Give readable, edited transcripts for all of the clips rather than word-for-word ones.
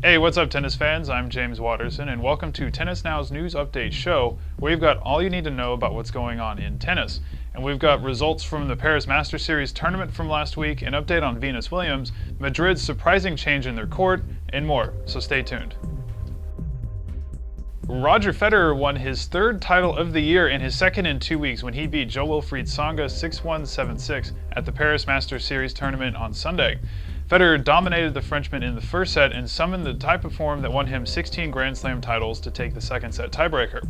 Hey, what's up tennis fans? I'm James Waterson and welcome to Tennis Now's News Update show, where you've got all you need to know about what's going on in tennis. And we've got results from the Paris Masters Series tournament from last week, an update on Venus Williams, Madrid's surprising change in their court, and more, so stay tuned. Roger Federer won his third title of the year and his second in 2 weeks when he beat Jo-Wilfried Tsonga 6-1, 7-6 at the Paris Masters Series tournament on Sunday. Federer dominated the Frenchman in the first set and summoned the type of form that won him 16 Grand Slam titles to take the second set tiebreaker.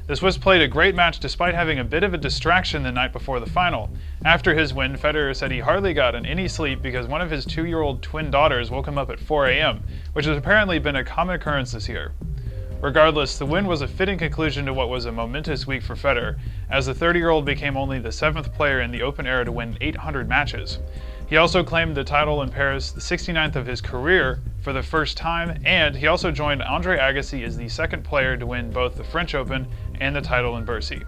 The Swiss played a great match despite having a bit of a distraction the night before the final. After his win, Federer said he hardly got any sleep because one of his 2-year-old twin daughters woke him up at 4 a.m., which has apparently been a common occurrence this year. Regardless, the win was a fitting conclusion to what was a momentous week for Federer, as the 30-year-old became only the 7th player in the Open era to win 800 matches. He also claimed the title in Paris, the 69th of his career, for the first time, and he also joined Andre Agassi as the second player to win both the French Open and the title in Bercy.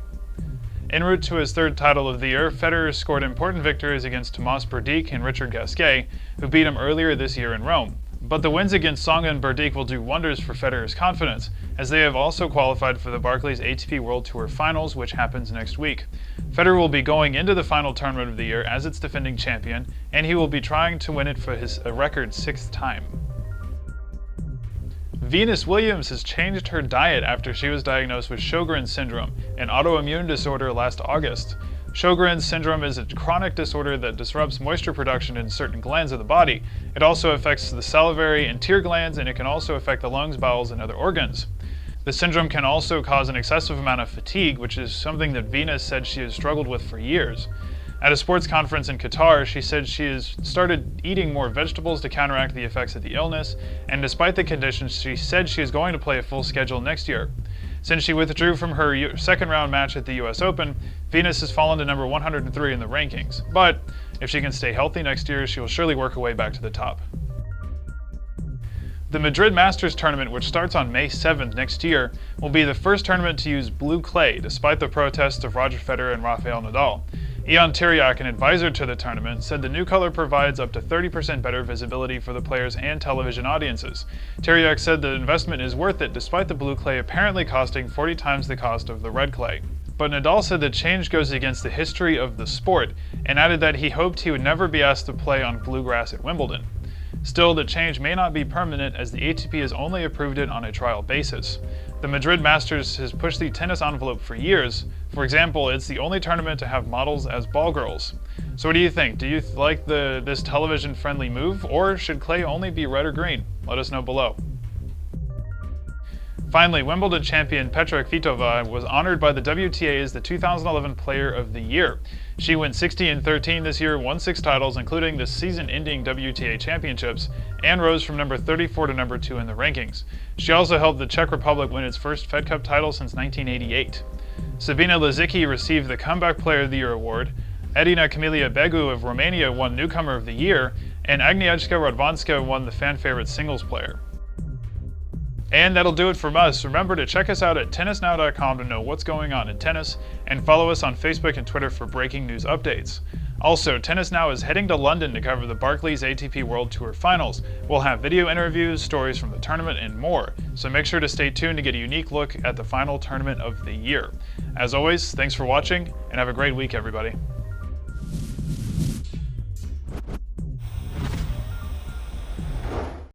En route to his third title of the year, Federer scored important victories against Thomas Berdych and Richard Gasquet, who beat him earlier this year in Rome. But the wins against Tsonga and Berdych will do wonders for Federer's confidence, as they have also qualified for the Barclays ATP World Tour Finals, which happens next week. Federer will be going into the final tournament of the year as its defending champion, and he will be trying to win it for his record 6th time. Venus Williams has changed her diet after she was diagnosed with Sjogren syndrome, an autoimmune disorder last August. Sjogren syndrome is a chronic disorder that disrupts moisture production in certain glands of the body. It also affects the salivary and tear glands, and it can also affect the lungs, bowels, and other organs. The syndrome can also cause an excessive amount of fatigue, which is something that Venus said she has struggled with for years. At a sports conference in Qatar, she said she has started eating more vegetables to counteract the effects of the illness, and despite the conditions, she said she is going to play a full schedule next year. Since she withdrew from her second round match at the US Open, Venus has fallen to number 103 in the rankings. But if she can stay healthy next year, she will surely work her way back to the top. The Madrid Masters Tournament, which starts on May 7th next year, will be the first tournament to use blue clay, despite the protests of Roger Federer and Rafael Nadal. Ion Tiriac, an advisor to the tournament, said the new color provides up to 30% better visibility for the players and television audiences. Tiriac said the investment is worth it despite the blue clay apparently costing 40 times the cost of the red clay. But Nadal said the change goes against the history of the sport, and added that he hoped he would never be asked to play on blue grass at Wimbledon. Still, the change may not be permanent as the ATP has only approved it on a trial basis. The Madrid Masters has pushed the tennis envelope for years. For example, it's the only tournament to have models as ball girls. So what do you think? Do you like this television-friendly move, or should clay only be red or green? Let us know below. Finally, Wimbledon champion Petra Kvitova was honored by the WTA as the 2011 Player of the Year. She went 60-13 this year, won 6 titles, including the season-ending WTA Championships, and rose from number 34 to number 2 in the rankings. She also helped the Czech Republic win its first Fed Cup title since 1988. Sabina Lizicki received the Comeback Player of the Year award, Edina Camelia Begu of Romania won Newcomer of the Year, and Agnieszka Radwanska won the fan-favorite singles player. And that'll do it from us. Remember to check us out at tennisnow.com to know what's going on in tennis, and follow us on Facebook and Twitter for breaking news updates. Also, Tennis Now is heading to London to cover the Barclays ATP World Tour Finals. We'll have video interviews, stories from the tournament, and more, so make sure to stay tuned to get a unique look at the final tournament of the year. As always, thanks for watching, and have a great week, everybody.